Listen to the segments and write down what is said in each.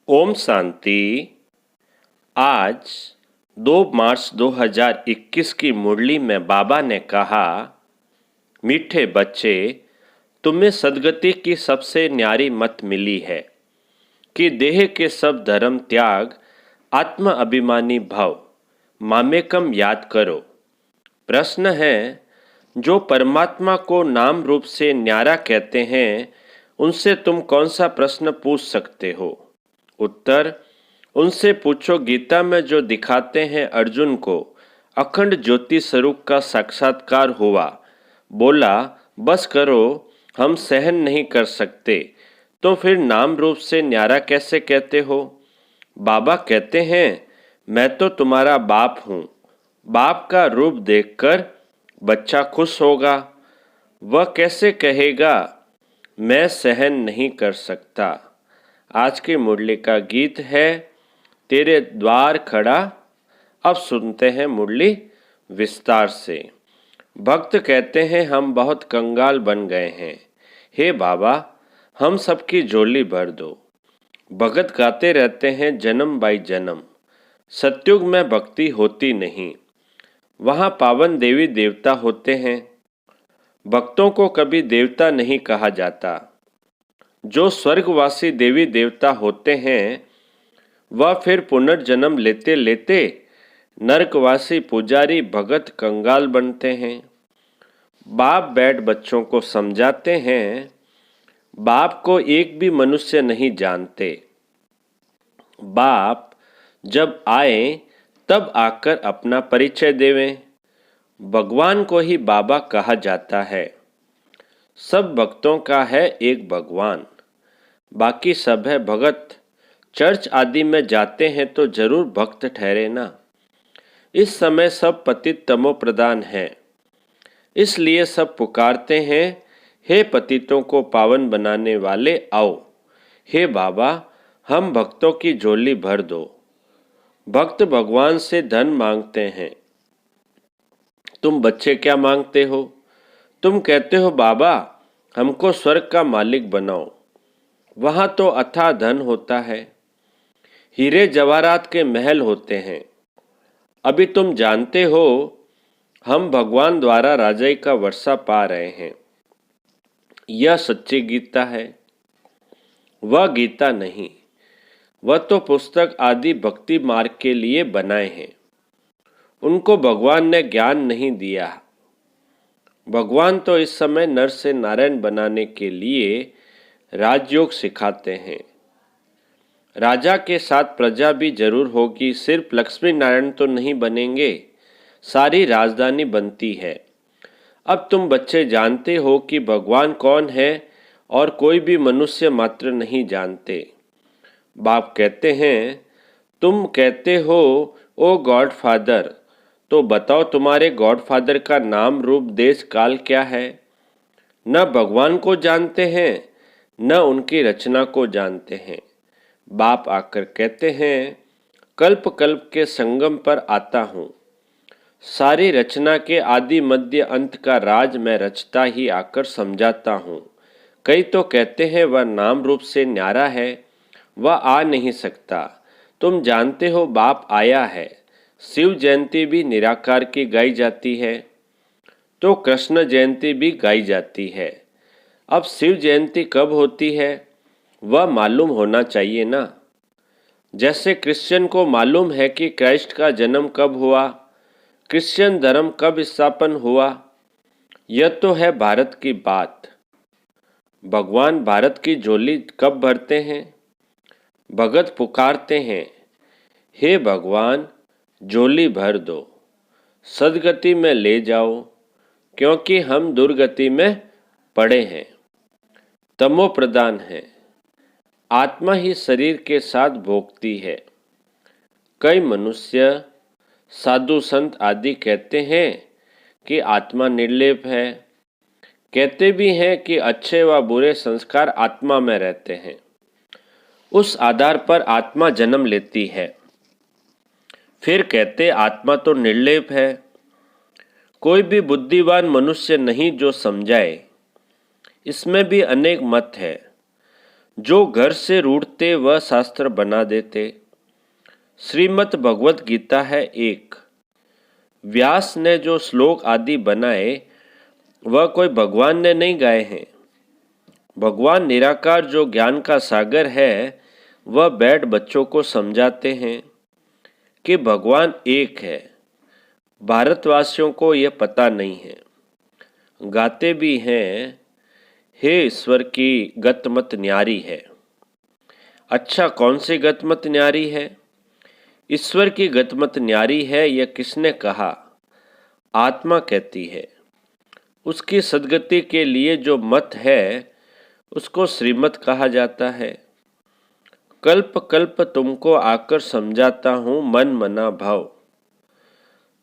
ओम शांति। आज 2 मार्च 2021 की मुरली में बाबा ने कहा, मीठे बच्चे, तुम्हें सद्गति की सबसे न्यारी मत मिली है कि देह के सब धर्म त्याग, आत्म अभिमानी भव, मामेकम याद करो। प्रश्न है, जो परमात्मा को नाम रूप से न्यारा कहते हैं, उनसे तुम कौन सा प्रश्न पूछ सकते हो? उत्तर, उनसे पूछो गीता में जो दिखाते हैं अर्जुन को अखंड ज्योति स्वरूप का साक्षात्कार हुआ। बोला, बस करो, हम सहन नहीं कर सकते। तो फिर नाम रूप से न्यारा कैसे कहते हो? बाबा कहते हैं, मैं तो तुम्हारा बाप हूँ। बाप का रूप देखकर बच्चा खुश होगा। वह कैसे कहेगा, मैं सहन नहीं कर सकता। आज की मुरली का गीत है, तेरे द्वार खड़ा। अब सुनते हैं मुरली विस्तार से। भक्त कहते हैं, हम बहुत कंगाल बन गए हैं। हे बाबा, हम सबकी झोली भर दो। भगत गाते रहते हैं जन्म बाई जन्म। सतयुग में भक्ति होती नहीं, वहाँ पावन देवी देवता होते हैं। भक्तों को कभी देवता नहीं कहा जाता। जो स्वर्गवासी देवी देवता होते हैं, वह फिर पुनर्जन्म लेते लेते नरकवासी पुजारी भगत कंगाल बनते हैं। बाप बैठ बच्चों को समझाते हैं। बाप को एक भी मनुष्य नहीं जानते। बाप जब आए तब आकर अपना परिचय देवें। भगवान को ही बाबा कहा जाता है। सब भक्तों का है एक भगवान, बाकी सब है भगत। चर्च आदि में जाते हैं तो जरूर भक्त ठहरे ना। इस समय सब पतित तमो प्रधान हैं, इसलिए सब पुकारते हैं, हे पतितों को पावन बनाने वाले आओ। हे बाबा, हम भक्तों की झोली भर दो। भक्त भगवान से धन मांगते हैं। तुम बच्चे क्या मांगते हो? तुम कहते हो, बाबा हमको स्वर्ग का मालिक बनाओ। वहाँ तो अथाह धन होता है, हीरे जवाहरात के महल होते हैं। अभी तुम जानते हो, हम भगवान द्वारा राजाई का वर्षा पा रहे हैं। यह सच्ची गीता है। वह गीता नहीं, वह तो पुस्तक आदि भक्ति मार्ग के लिए बनाए हैं। उनको भगवान ने ज्ञान नहीं दिया। भगवान तो इस समय नर से नारायण बनाने के लिए राजयोग सिखाते हैं। राजा के साथ प्रजा भी जरूर होगी, सिर्फ लक्ष्मी नारायण तो नहीं बनेंगे, सारी राजधानी बनती है। अब तुम बच्चे जानते हो कि भगवान कौन है और कोई भी मनुष्य मात्र नहीं जानते। बाप कहते हैं, तुम कहते हो ओ गॉड फादर, तो बताओ तुम्हारे गॉड फादर का नाम रूप देश काल क्या है? न भगवान को जानते हैं, न उनकी रचना को जानते हैं। बाप आकर कहते हैं, कल्प कल्प के संगम पर आता हूँ। सारी रचना के आदि मध्य अंत का राज मैं रचता ही आकर समझाता हूँ। कई तो कहते हैं वह नाम रूप से न्यारा है, वह आ नहीं सकता। तुम जानते हो बाप आया है। शिव जयंती भी निराकार की गाई जाती है, तो कृष्ण जयंती भी गाई जाती है। अब शिव जयंती कब होती है, वह मालूम होना चाहिए ना। जैसे क्रिश्चियन को मालूम है कि क्राइस्ट का जन्म कब हुआ, क्रिश्चियन धर्म कब स्थापन हुआ। यह तो है भारत की बात। भगवान भारत की झोली कब भरते हैं? भगत पुकारते हैं, हे भगवान झोली भर दो, सदगति में ले जाओ, क्योंकि हम दुर्गति में पड़े हैं, तमो प्रधान है। आत्मा ही शरीर के साथ भोगती है। कई मनुष्य साधु संत आदि कहते हैं कि आत्मा निर्लेप है। कहते भी हैं कि अच्छे व बुरे संस्कार आत्मा में रहते हैं, उस आधार पर आत्मा जन्म लेती है। फिर कहते आत्मा तो निर्लेप है। कोई भी बुद्धिवान मनुष्य नहीं जो समझाए। इसमें भी अनेक मत है। जो घर से रूठते वह शास्त्र बना देते। श्रीमद् भगवत गीता है एक। व्यास ने जो श्लोक आदि बनाए वह कोई भगवान ने नहीं गाए हैं। भगवान निराकार जो ज्ञान का सागर है वह बैठ बच्चों को समझाते हैं कि भगवान एक है। भारतवासियों को यह पता नहीं है। गाते भी हैं, हे ईश्वर की गतमत न्यारी है। अच्छा, कौन सी गतमत न्यारी है? ईश्वर की गतमत न्यारी है, यह किसने कहा? आत्मा कहती है। उसकी सद्गति के लिए जो मत है उसको श्रीमत कहा जाता है। कल्प कल्प तुमको आकर समझाता हूँ मन मना भाव।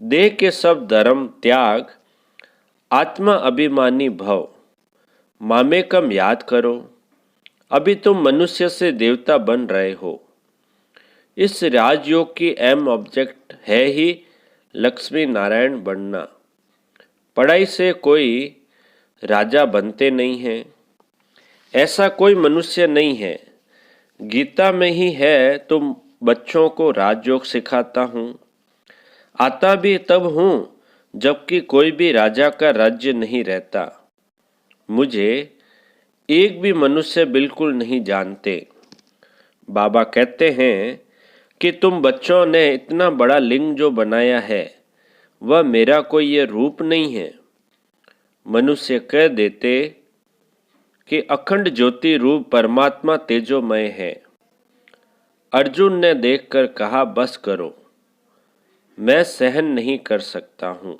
देह के सब धर्म त्याग, आत्मा अभिमानी भव। मामेकम याद करो, अभी तुम मनुष्य से देवता बन रहे हो। इस राजयोग की एम ऑब्जेक्ट है ही लक्ष्मी नारायण बनना। पढ़ाई से कोई राजा बनते नहीं हैं। ऐसा कोई मनुष्य नहीं है। गीता में ही है, तुम बच्चों को राजयोग सिखाता हूँ। आता भी तब हूँ जबकि कोई भी राजा का राज्य नहीं रहता। मुझे एक भी मनुष्य बिल्कुल नहीं जानते। बाबा कहते हैं कि तुम बच्चों ने इतना बड़ा लिंग जो बनाया है वह मेरा कोई ये रूप नहीं है। मनुष्य कह देते कि अखंड ज्योति रूप परमात्मा तेजोमय है। अर्जुन ने देखकर कहा, बस करो, मैं सहन नहीं कर सकता हूँ।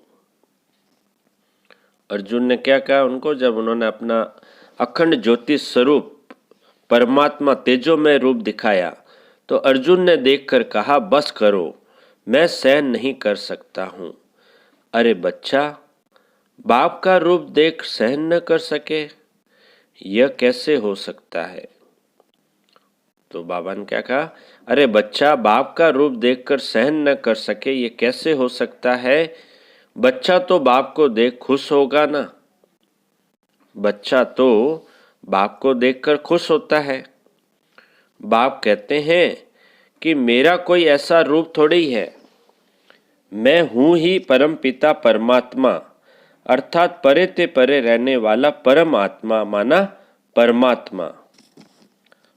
अर्जुन ने क्या कहा उनको, जब उन्होंने अपना अखंड ज्योति स्वरूप परमात्मा तेजोमय रूप दिखाया तो अर्जुन ने देखकर कहा, बस करो, मैं सहन नहीं कर सकता हूँ। अरे बच्चा, बाप का रूप देख सहन न कर सके, यह कैसे हो सकता है? तो बाबा ने क्या कहा, अरे बच्चा, बाप का रूप देखकर सहन न कर सके, ये कैसे हो सकता है? बच्चा तो बाप को देख खुश होगा ना। बच्चा तो बाप को देखकर खुश होता है। बाप कहते हैं कि मेरा कोई ऐसा रूप थोड़ी है, मैं हूँ ही परम पिता परमात्मा, अर्थात परे ते परे रहने वाला परम आत्मा माना परमात्मा।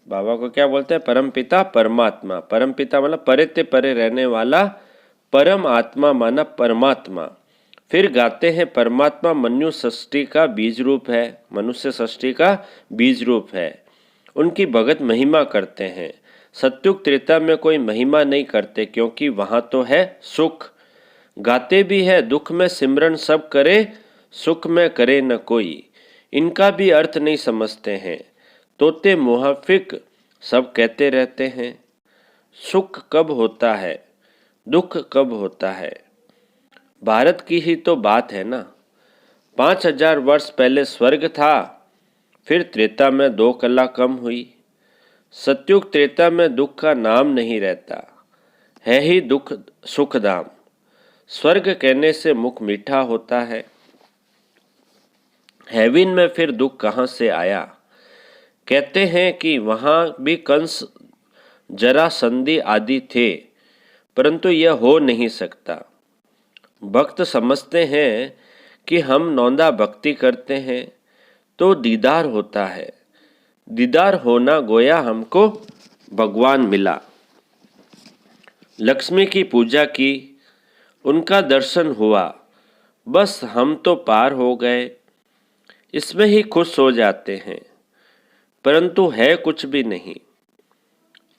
बाबा को क्या बोलते हैं? परम पिता परमात्मा। परम पिता मतलब परे ते परे रहने वाला परम आत्मा माना परमात्मा। फिर गाते हैं, परमात्मा मनु षष्ठी का बीज रूप है, मनुष्य षष्ठी का बीज रूप है। उनकी भगत महिमा करते हैं। सत्युग त्रेता में कोई महिमा नहीं करते क्योंकि वहाँ तो है सुख। गाते भी है, दुख में सिमरन सब करे, सुख में करे न कोई। इनका भी अर्थ नहीं समझते हैं। तोते मुहाफिक सब कहते रहते हैं, सुख कब होता है, दुख कब होता है। भारत की ही तो बात है ना। 5000 वर्ष पहले स्वर्ग था, फिर त्रेता में 2 कला कम हुई। सत्युग त्रेता में दुख का नाम नहीं रहता, है ही दुख सुख धाम। स्वर्ग कहने से मुख मीठा होता है। हेवन में फिर दुख कहाँ से आया? कहते हैं कि वहाँ भी कंस जरासंधि आदि थे, परंतु यह हो नहीं सकता। भक्त समझते हैं कि हम नौंदा भक्ति करते हैं तो दीदार होता है। दीदार होना गोया हमको भगवान मिला। लक्ष्मी की पूजा की, उनका दर्शन हुआ, बस हम तो पार हो गए। इसमें ही खुश हो जाते हैं, परंतु है कुछ भी नहीं।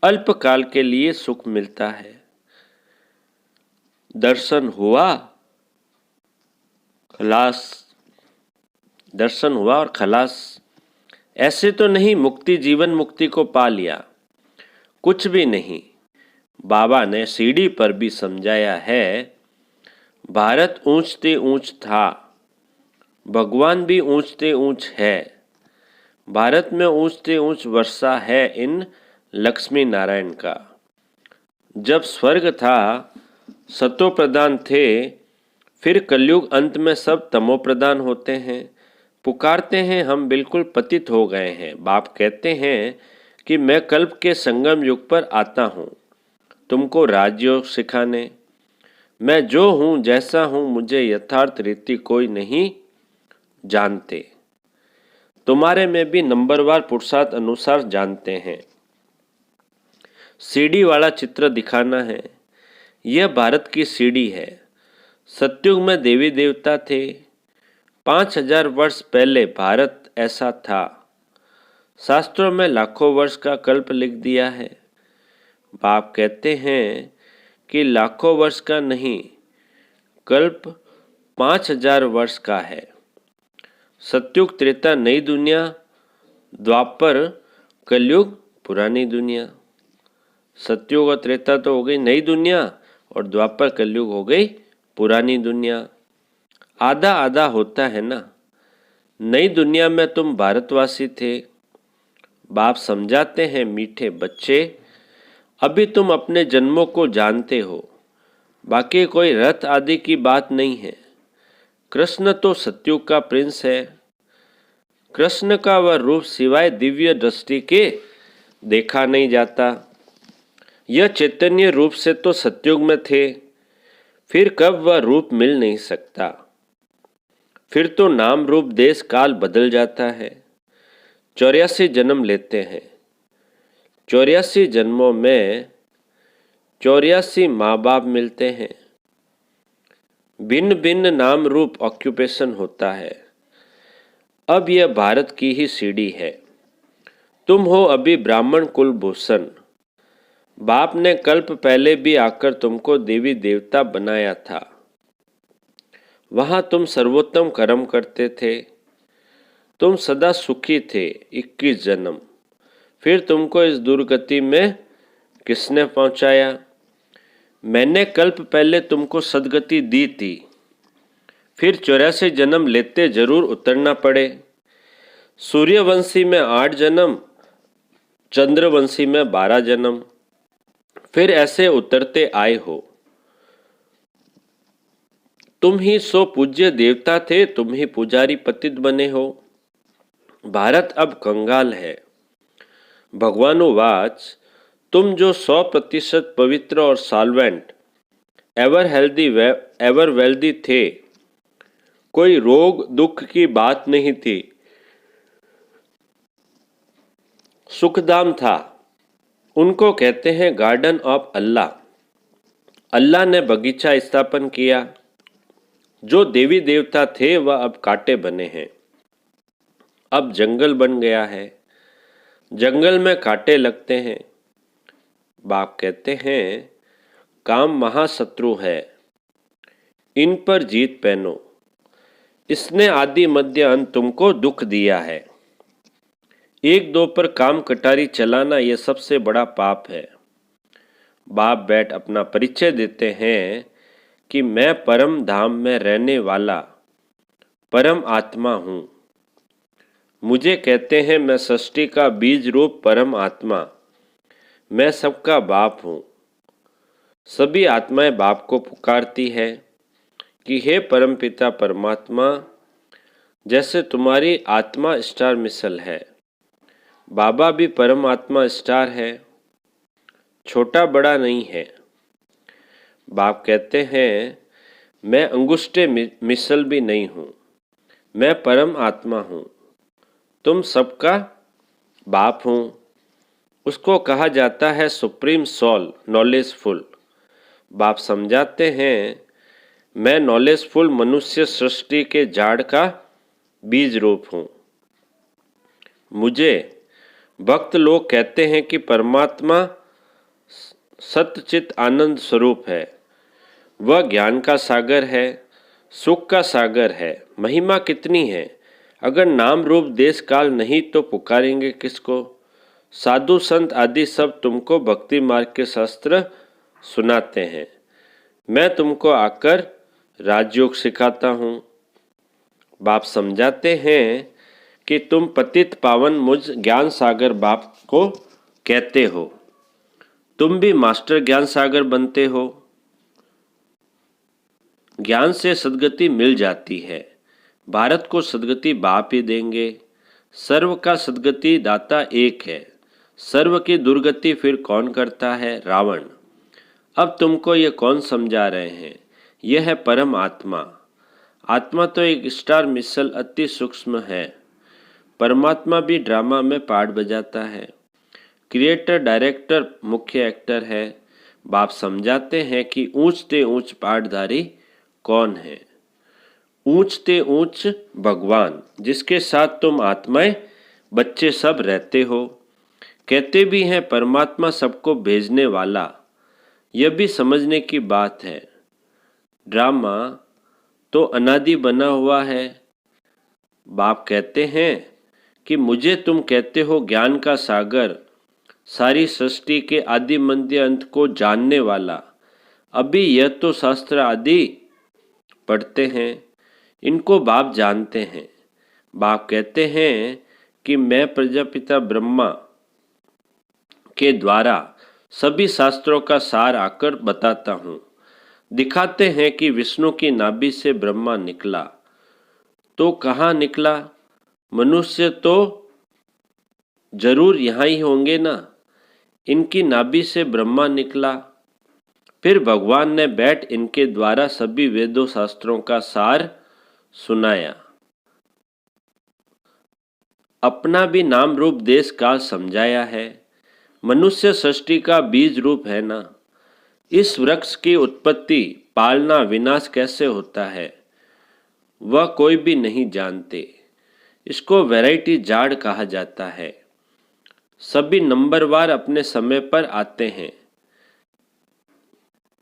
अल्पकाल के लिए सुख मिलता है। दर्शन हुआ, खलास। दर्शन हुआ और खलास। ऐसे तो नहीं मुक्ति जीवन मुक्ति को पा लिया, कुछ भी नहीं। बाबा ने सीढ़ी पर भी समझाया है, भारत ऊंचते ऊंच था, भगवान भी ऊंचते ऊंच है। भारत में ऊंचते ऊंच वर्षा है इन लक्ष्मी नारायण का। जब स्वर्ग था सतो प्रधान थे, फिर कलयुग अंत में सब तमो प्रधान होते हैं। पुकारते हैं हम बिल्कुल पतित हो गए हैं। बाप कहते हैं कि मैं कल्प के संगम युग पर आता हूँ तुमको राजयोग सिखाने। मैं जो हूँ जैसा हूँ मुझे यथार्थ रीति कोई नहीं जानते। तुम्हारे में भी नंबरवार पुरुषार्थ अनुसार जानते हैं। सीढ़ी वाला चित्र दिखाना है। यह भारत की सीढ़ी है। सतयुग में देवी देवता थे। 5000 वर्ष पहले भारत ऐसा था। शास्त्रों में लाखों वर्ष का कल्प लिख दिया है। बाप कहते हैं कि लाखों वर्ष का नहीं, कल्प 5000 वर्ष का है। सतयुग त्रेता नई दुनिया, द्वापर कलयुग पुरानी दुनिया। सतयुग और त्रेता तो हो गई नई दुनिया और द्वापर कलयुग हो गई पुरानी दुनिया। आधा आधा होता है ना। नई दुनिया में तुम भारतवासी थे। बाप समझाते हैं मीठे बच्चे, अभी तुम अपने जन्मों को जानते हो, बाकी कोई रथ आदि की बात नहीं है। कृष्ण तो सतयुग का प्रिंस है। कृष्ण का वह रूप सिवाय दिव्य दृष्टि के देखा नहीं जाता। यह चैतन्य रूप से तो सतयुग में थे, फिर कब वह रूप मिल नहीं सकता। फिर तो नाम रूप देश काल बदल जाता है। 84 जन्म लेते हैं। 84 जन्मों में 84 माँ बाप मिलते हैं। भिन्न भिन्न नाम रूप ऑक्यूपेशन होता है। अब यह भारत की ही सीढ़ी है। तुम हो अभी ब्राह्मण कुलभूषण। बाप ने कल्प पहले भी आकर तुमको देवी देवता बनाया था। वहां तुम सर्वोत्तम कर्म करते थे। तुम सदा सुखी थे। 21 जन्म। फिर तुमको इस दुर्गति में किसने पहुंचाया? मैंने कल्प पहले तुमको सदगति दी थी। फिर 84 जन्म लेते जरूर उतरना पड़े। सूर्यवंशी में 8 जन्म, चंद्रवंशी में 12 जन्म, फिर ऐसे उतरते आए हो। तुम ही सो पूज्य देवता थे, तुम ही पुजारी पतित बने हो। भारत अब कंगाल है। भगवानुवाच, तुम जो 100% पवित्र और सॉल्वेंट, एवर वेल्दी थे, कोई रोग दुख की बात नहीं थी, सुखधाम था। उनको कहते हैं गार्डन ऑफ अल्लाह। अल्लाह ने बगीचा स्थापन किया। जो देवी देवता थे वह अब कांटे बने हैं। अब जंगल बन गया है। जंगल में कांटे लगते हैं। बाप कहते हैं काम महाशत्रु है, इन पर जीत पहनो। इसने आदि मध्य अंत तुमको दुख दिया है। एक दो पर काम कटारी चलाना यह सबसे बड़ा पाप है। बाप बैठ अपना परिचय देते हैं कि मैं परम धाम में रहने वाला परम आत्मा हूँ। मुझे कहते हैं मैं सृष्टि का बीज रूप परम आत्मा, मैं सबका बाप हूँ। सभी आत्माएं बाप को पुकारती है कि हे परमपिता परमात्मा, जैसे तुम्हारी आत्मा स्टार मिसल है, बाबा भी परमात्मा स्टार है, छोटा बड़ा नहीं है। बाप कहते हैं मैं अंगुष्ठे मिसल भी नहीं हूँ, मैं परम आत्मा हूँ। तुम सबका बाप हूँ। उसको कहा जाता है सुप्रीम सोल, नॉलेजफुल। बाप समझाते हैं मैं नॉलेजफुल मनुष्य सृष्टि के झाड़ का बीज रूप हूँ। मुझे भक्त लोग कहते हैं कि परमात्मा सत्यचित आनंद स्वरूप है। वह ज्ञान का सागर है, सुख का सागर है। महिमा कितनी है। अगर नाम रूप देश काल नहीं तो पुकारेंगे किसको। साधु संत आदि सब तुमको भक्ति मार्ग के शास्त्र सुनाते हैं। मैं तुमको आकर राजयोग सिखाता हूँ। बाप समझाते हैं कि तुम पतित पावन मुझ ज्ञान सागर बाप को कहते हो। तुम भी मास्टर ज्ञान सागर बनते हो। ज्ञान से सद्गति मिल जाती है। भारत को सद्गति बाप ही देंगे। सर्व का सद्गति दाता एक है। सर्व की दुर्गति फिर कौन करता है? रावण। अब तुमको ये कौन समझा रहे हैं? यह है परम आत्मा। आत्मा तो एक स्टार मिसल अति सूक्ष्म है। परमात्मा भी ड्रामा में पार्ट बजाता है। क्रिएटर डायरेक्टर मुख्य एक्टर है। बाप समझाते हैं कि ऊंचते ऊंच पाठधारी कौन है? ऊंचते ऊंच भगवान, जिसके साथ तुम आत्माएं बच्चे सब रहते हो। कहते भी हैं परमात्मा सबको भेजने वाला। यह भी समझने की बात है। ड्रामा तो अनादि बना हुआ है। बाप कहते हैं कि मुझे तुम कहते हो ज्ञान का सागर, सारी सृष्टि के आदि मध्य अंत को जानने वाला। अभी यह तो शास्त्र आदि पढ़ते हैं, इनको बाप जानते हैं। बाप कहते हैं कि मैं प्रजापिता ब्रह्मा के द्वारा सभी शास्त्रों का सार आकर बताता हूँ। दिखाते हैं कि विष्णु की नाभि से ब्रह्मा निकला। तो कहाँ निकला? मनुष्य तो जरूर यहाँ ही होंगे ना। इनकी नाभि से ब्रह्मा निकला। फिर भगवान ने बैठ इनके द्वारा सभी वेदों शास्त्रों का सार सुनाया। अपना भी नाम रूप देश काल समझाया है। मनुष्य सृष्टि का बीज रूप है ना। इस वृक्ष की उत्पत्ति, पालना, विनाश कैसे होता है वह कोई भी नहीं जानते। इसको वैरायटी जाड़ कहा जाता है। सभी नंबरवार अपने समय पर आते हैं।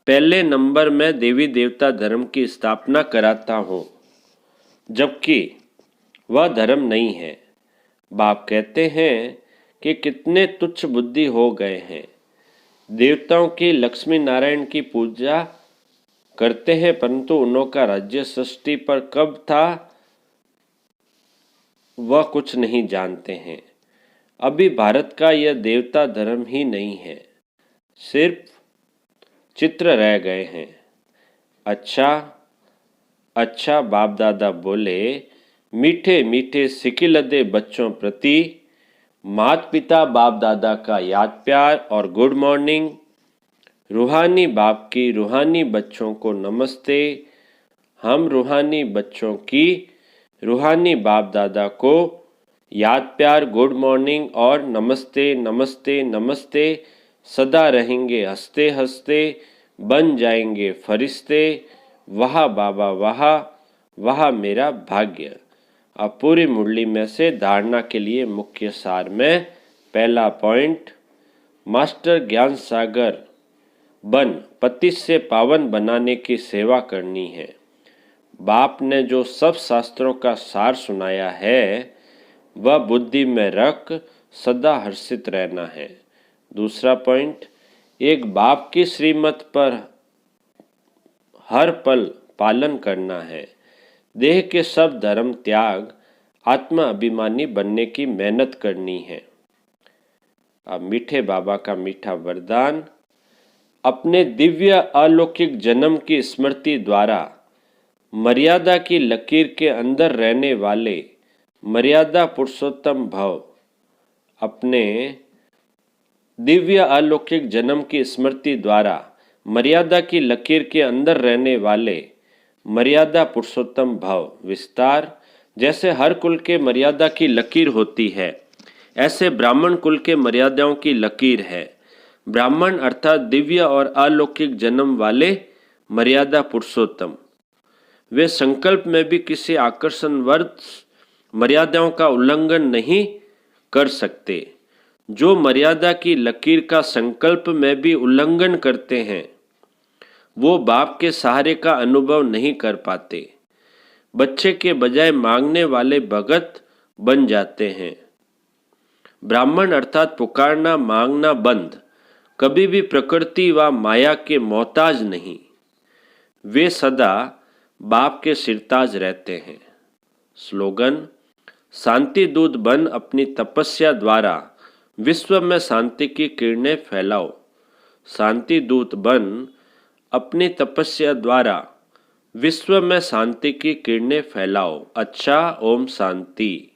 पहले नंबर में देवी देवता धर्म की स्थापना कराता हूँ, जबकि वह धर्म नहीं है। बाप कहते हैं कि कितने तुच्छ बुद्धि हो गए हैं। देवताओं की, लक्ष्मी नारायण की पूजा करते हैं, परंतु उनका राज्य सृष्टि पर कब था वह कुछ नहीं जानते हैं। अभी भारत का यह देवता धर्म ही नहीं है, सिर्फ चित्र रह गए हैं। अच्छा बाप दादा बोले, मीठे मीठे सिकिलदे बच्चों प्रति माता पिता बाप दादा का याद प्यार और गुड मॉर्निंग। रूहानी बाप की रूहानी बच्चों को नमस्ते। हम रूहानी बच्चों की रूहानी बाप दादा को याद प्यार, गुड मॉर्निंग और नमस्ते नमस्ते नमस्ते। सदा रहेंगे हंसते हंसते, बन जाएंगे फरिश्ते। वाह बाबा वाह, वाह मेरा भाग्य। अब पूरी मुरली में से धारणा के लिए मुख्य सार में पहला पॉइंट, मास्टर ज्ञान सागर बन पति से पावन बनाने की सेवा करनी है। बाप ने जो सब शास्त्रों का सार सुनाया है वह बुद्धि में रख सदा हर्षित रहना है। दूसरा पॉइंट, एक बाप की श्रीमत पर हर पल पालन करना है। देह के सब धर्म त्याग आत्मा अभिमानी बनने की मेहनत करनी है। अब मीठे बाबा का मीठा वरदान, अपने दिव्य अलौकिक जन्म की स्मृति द्वारा मर्यादा की लकीर के अंदर रहने वाले मर्यादा पुरुषोत्तम भव। अपने दिव्य अलौकिक जन्म की स्मृति द्वारा मर्यादा की लकीर के अंदर रहने वाले मर्यादा पुरुषोत्तम भव। विस्तार, जैसे हर कुल के मर्यादा की लकीर होती है, ऐसे ब्राह्मण कुल के मर्यादाओं की लकीर है। ब्राह्मण अर्थात दिव्य और अलौकिक जन्म वाले मर्यादा पुरुषोत्तम। वे संकल्प में भी किसी आकर्षणवर्ष मर्यादाओं का उल्लंघन नहीं कर सकते। जो मर्यादा की लकीर का संकल्प में भी उल्लंघन करते हैं वो बाप के सहारे का अनुभव नहीं कर पाते। बच्चे के बजाय मांगने वाले भगत बन जाते हैं। ब्राह्मण अर्थात पुकारना मांगना बंद, कभी भी प्रकृति व माया के मोहताज नहीं। वे सदा बाप के सिरताज रहते हैं। स्लोगन, शांति दूत बन अपनी तपस्या द्वारा विश्व में शांति की किरणें फैलाओ। शांति दूत बन अपनी तपस्या द्वारा विश्व में शांति की किरणें फैलाओ। अच्छा, ओम शांति।